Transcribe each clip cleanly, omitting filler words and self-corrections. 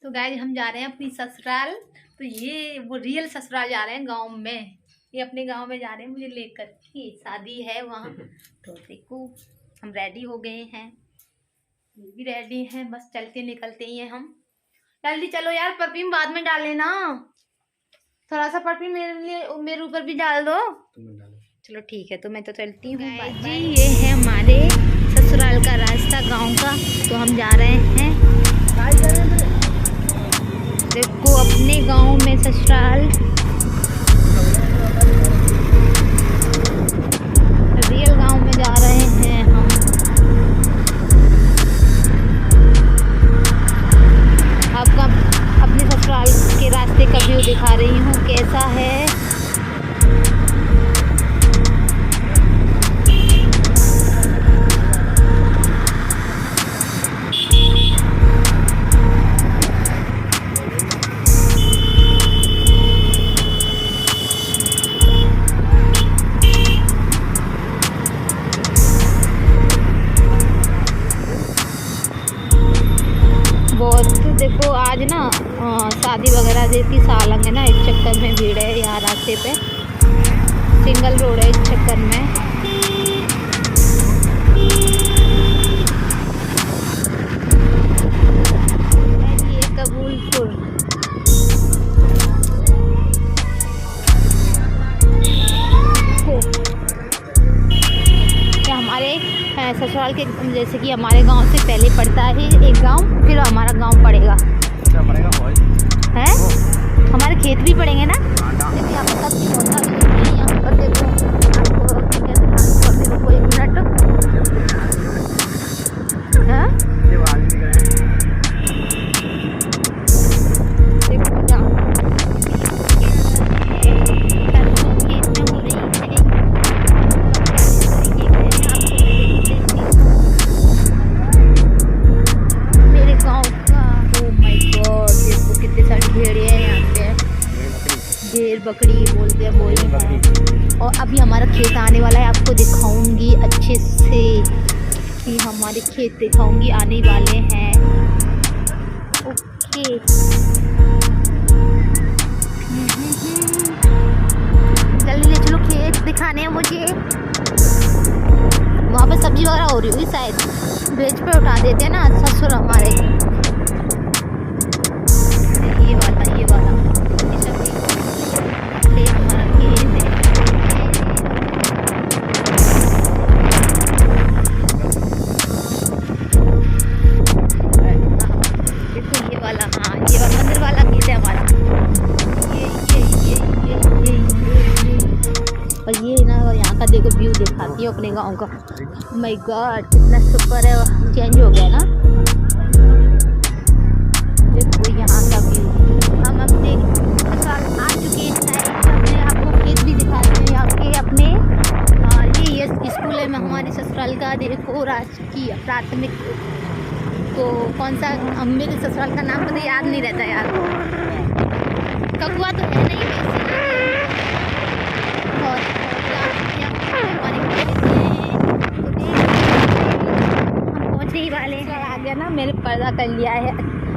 तो गाइस हम जा रहे हैं अपनी ससुराल। तो ये वो रियल ससुराल जा रहे हैं गांव में। ये अपने गांव में जा रहे हैं मुझे लेकर, ये शादी है वहाँ। तो देखो हम रेडी हो गए हैं, ये भी रेडी हैं, बस चलते निकलते ही हैं हम। जल्दी चलो यार, परफ्यूम बाद में डाल लेना, थोड़ा सा परफ्यूम मेरे लिए मेरे ऊपर भी डाल दो। चलो ठीक है, तो मैं तो चलती हूँ जी। ये है हमारे ससुराल का रास्ता गांव का, तो हम जा रहे हैं देखो अपने गांव में ससुराल। रियल गांव में जा रहे हैं हम। आपका अपने ससुराल के रास्ते का व्यू दिखा रही हूँ कैसा है। देखो आज ना शादी वगैरह की सालंग है ना, इस चक्कर में भीड़ है यहाँ रास्ते पे। सिंगल रोड है इस चक्कर में। ये कबूलपुर हमारे ससुराल के, जैसे कि हमारे गांव से पहले पड़ता है एक गांव, फिर हमारा गांव पड़ेगा। क्या पड़ेगा है? हमारे खेत भी पड़ेंगे ना। देखिए यहाँ पर सब होता है, यहाँ पर देखो आपको एक मिनट है। बकरी बोलते हैं बोले। और अभी हमारा खेत आने वाला है, आपको दिखाऊंगी अच्छे से कि हमारे खेत दिखाऊंगी आने वाले हैं। ओके जल्दी ले चलो, खेत दिखाने हैं मुझे। वहाँ पे सब्जी वगैरह हो रही होगी शायद, बेच पे उठा देते हैं ना ससुर हमारे। ये वाला देखो व्यू दिखाती हूँ अपने गांव का। माय गॉड कितना सुपर है, चेंज हो गया ना। देखो यहाँ का व्यू। हम अपने ससुराल आ चुके हैं, अपने आपको खेत भी दिखाते हैं यहाँ के अपने। ये स्कूल है हमारे ससुराल का, देखो राजकीय प्राथमिक। तो कौन सा मेरे ससुराल का नाम मुझे याद नहीं रहता यार, ककुआ तो है नहीं वैसे। और वाले हैं आ गया ना, मैंने पर्दा कर लिया है।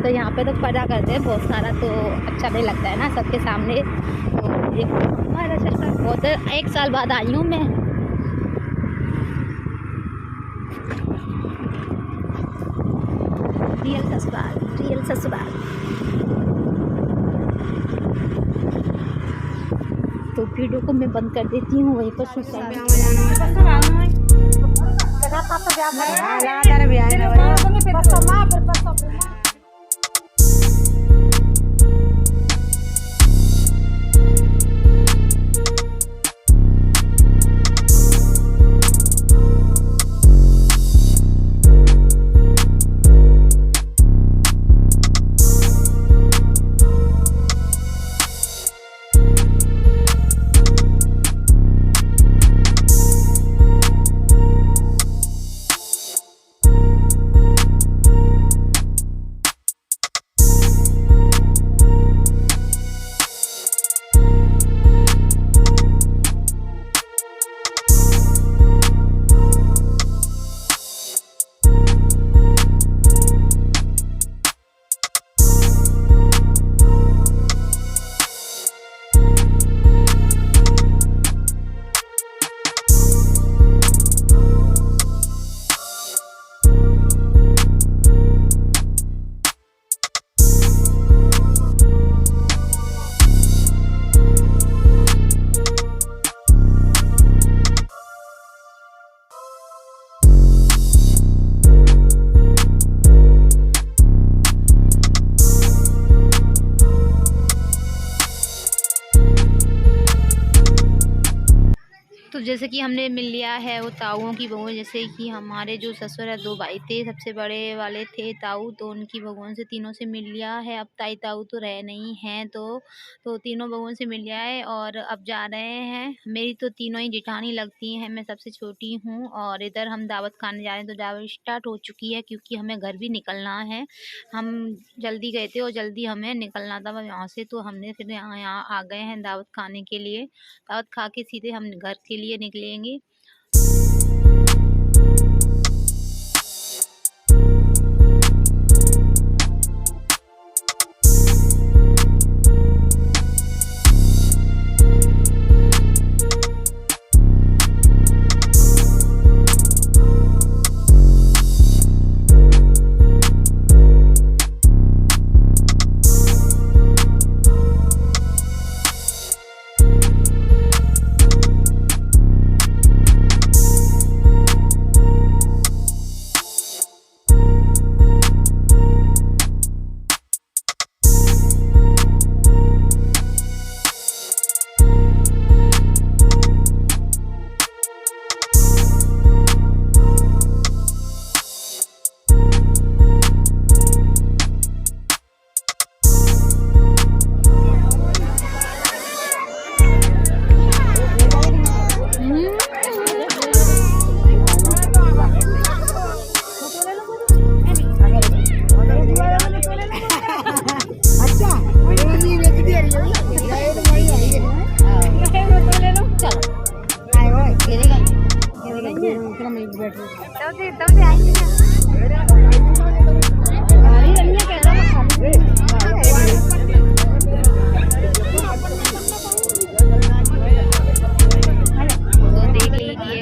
तो यहाँ पे तो पर्दा करते हैं बहुत सारा, तो अच्छा नहीं लगता है ना सबके सामने। तो देखो हमारा ससुराल बहुत, 1 साल बाद आई हूँ मैं। रियल ससुराल, रियल ससुराल। तो वीडियो को मैं बंद कर देती हूँ, वहीं पर जैसे कि हमने मिल लिया है वो ताऊओं की बहू, जैसे कि हमारे जो ससुर है 2 भाई थे, सबसे बड़े वाले थे ताऊ, तो उनकी बहुओं से तीनों से मिल लिया है। अब ताई ताऊ तो रहे नहीं हैं, तो तीनों बहुओं से मिल लिया है और अब जा रहे हैं। मेरी तो तीनों ही जेठानी लगती हैं, मैं सबसे छोटी हूँ और इधर हम दावत खाने जा रहे हैं। तो दावत स्टार्ट हो चुकी है क्योंकि हमें घर भी निकलना है। हम जल्दी गए थे और जल्दी हमें निकलना था यहाँ से, तो हमने फिर यहाँ आ गए हैं दावत खाने के लिए। दावत खा के सीधे हम घर के लिए निकलेंगे।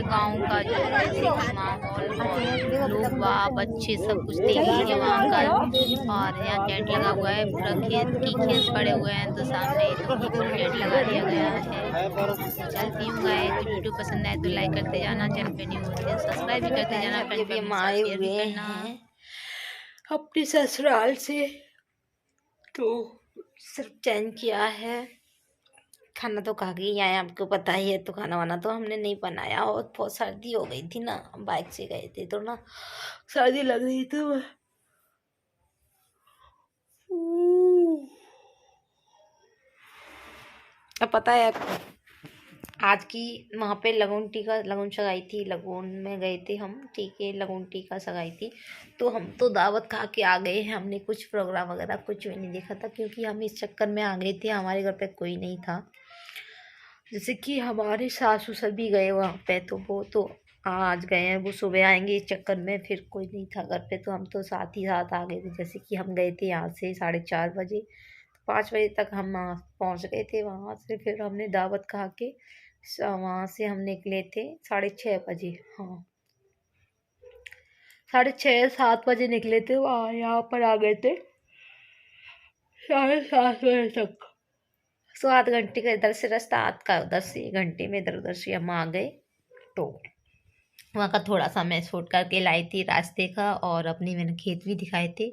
गाँव का जो जैसे कि माहौल और लोग बाग अच्छे सब कुछ देख लीजिए वहाँ का। और यहाँ टेंट लगा हुआ है, पूरा खेत पड़े हुए हैं, तो सामने टेंट लगा दिया गया है। चलती हूँ गाइस, वीडियो पसंद आए तो लाइक करते जाना, चैनल पे न्यू होते हैं सब्सक्राइब भी करते जाना, फ्रेंड पे आए हुए हैं अपने ससुराल से, तो सिर्फ चैन किया है। खाना तो खा के ही आए, आपको पता ही है। तो खाना वाना तो हमने नहीं बनाया और बहुत सर्दी हो गई थी ना, बाइक से गए थे तो ना सर्दी लग रही थी। अब पता है आज की वहाँ पे लगन सगाई थी, लगन में गए थे हम, ठीक है, लगन टीका सगाई थी। तो हम तो दावत खा के आ गए हैं, हमने कुछ प्रोग्राम वगैरह कुछ भी नहीं देखा था क्योंकि हम इस चक्कर में आ गए थे, हमारे घर पे कोई नहीं था। जैसे कि हमारे सासू सभी गए वहाँ पे, तो वो तो आज गए हैं, वो सुबह आएंगे। इस चक्कर में फिर कोई नहीं था घर पे, तो हम तो साथ ही साथ आ गए थे। जैसे कि हम गए थे यहाँ से 4:30 बजे, 5 बजे तक हम पहुँच गए थे वहाँ से। फिर हमने दावत खा के वहाँ से हम निकले थे 6:30 बजे, हाँ 6:30-7 बजे निकले थे। वहाँ यहाँ पर आ गए थे 7:30 बजे तक। 8 घंटे का इधर से रास्ता, का उधर से 1 घंटे में इधर उधर से हम आ गए। तो वहाँ का थोड़ा सा मैं शूट करके लाई थी रास्ते का, और अपने मैंने खेत भी दिखाए थे।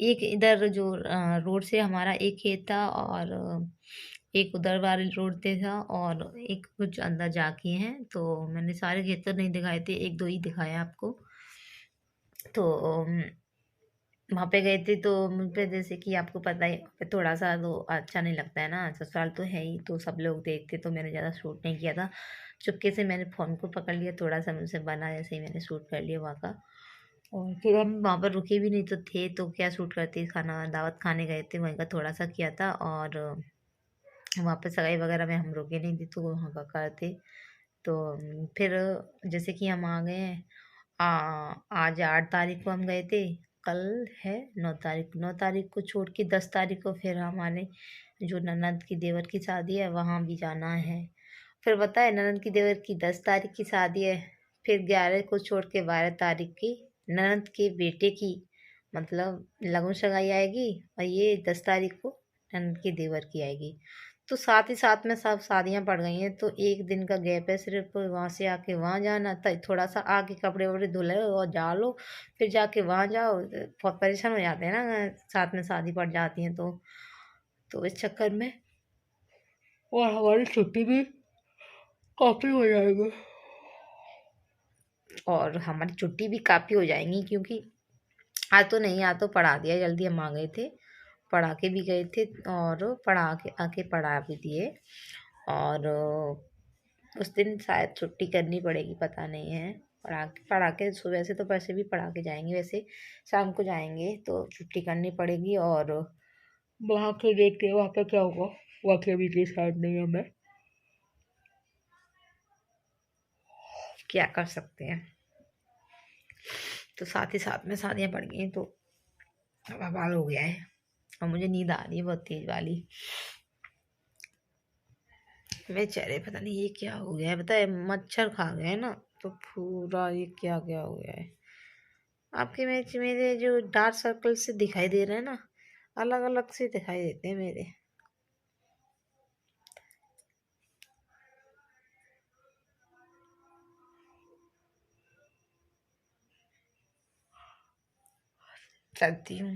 एक इधर जो रोड से हमारा एक खेत था, और एक उधर वाले रोड पे था, और एक कुछ अंदर जाके हैं। तो मैंने सारे खेत तो नहीं दिखाए थे, 1-2 ही दिखाया आपको। तो वहाँ पे गए थे, तो मुझ पे जैसे कि आपको पता ही, वहाँ पे थोड़ा सा तो अच्छा नहीं लगता है ना, ससुराल तो है ही, तो सब लोग देखते, तो मैंने ज़्यादा शूट नहीं किया था। चुपके से मैंने फ़ोन को पकड़ लिया, थोड़ा सा मुझसे बना, जैसे ही मैंने शूट कर लिया वहाँ का। और फिर हम वहाँ पर रुके भी नहीं तो थे, तो क्या शूट करते, खाना दावत खाने गए थे, वहीं का थोड़ा सा किया था। और वहाँ पे सगाई वगैरह में हम रुके नहीं थे, तो वहाँ का करते। तो फिर जैसे कि हम आ गए हैं, आज 8 तारीख को हम गए थे, कल है 9 तारीख। 9 तारीख को छोड़ के 10 तारीख को फिर हमारे जो ननद की देवर की शादी है वहाँ भी जाना है। फिर बताए ननद की देवर की 10 तारीख की शादी है, फिर 11 को छोड़ के 12 तारीख की ननद के बेटे की मतलब लगन सगाई आएगी, और ये 10 तारीख को ननद की देवर की आएगी। तो साथ ही साथ में सब शादियां पड़ गई हैं, तो एक दिन का गैप है सिर्फ। वहाँ से आके वहाँ जाना था, थोड़ा सा आके कपड़े वपड़े धुले और जा लो, फिर जाके वहाँ जाओ, बहुत परेशान हो जाते हैं ना, साथ में शादी पड़ जाती हैं तो इस चक्कर में। और हमारी छुट्टी भी काफ़ी हो जाएगा और हमारी छुट्टी भी काफ़ी हो जाएंगी, क्योंकि आज तो नहीं, आज तो पढ़ा दिया जल्दी, हम आ गए थे, पढ़ा के भी गए थे और पढ़ा के आके पढ़ा भी दिए। और उस दिन शायद छुट्टी करनी पड़ेगी, पता नहीं है। पढ़ा के सुबह से तो वैसे भी पढ़ा के जाएंगे, वैसे शाम को जाएंगे तो छुट्टी करनी पड़ेगी। और वहाँ के देखते हैं वहाँ पे क्या होगा, वहाँ के अभी डिसाइड नहीं है, मैं क्या कर सकते हैं। तो साथ ही साथ में शादियाँ पड़ गई हैं तो बवाल हो गया है और मुझे नींद आ रही है बहुत तेज वाली। मेरे चेहरे पता नहीं ये क्या हो गया है, बताए मच्छर खा गए ना, तो पूरा ये क्या क्या हो गया है। आपके मेरे जो डार्क सर्कल से दिखाई दे रहे हैं ना, अलग अलग से दिखाई देते हैं मेरे। चलती हूँ,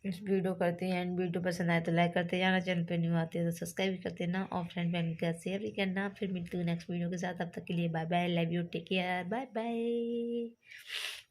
इस वीडियो करते हैं एंड। वीडियो पसंद आए तो लाइक करते जाना, चैनल पे न्यू आते हैं तो सब्सक्राइब भी करते ना, और फ्रेंड फैमिली के साथ शेयर भी करना। फिर मिलती हूँ नेक्स्ट वीडियो के साथ, तब तक के लिए bye bye, love you, take care, bye bye.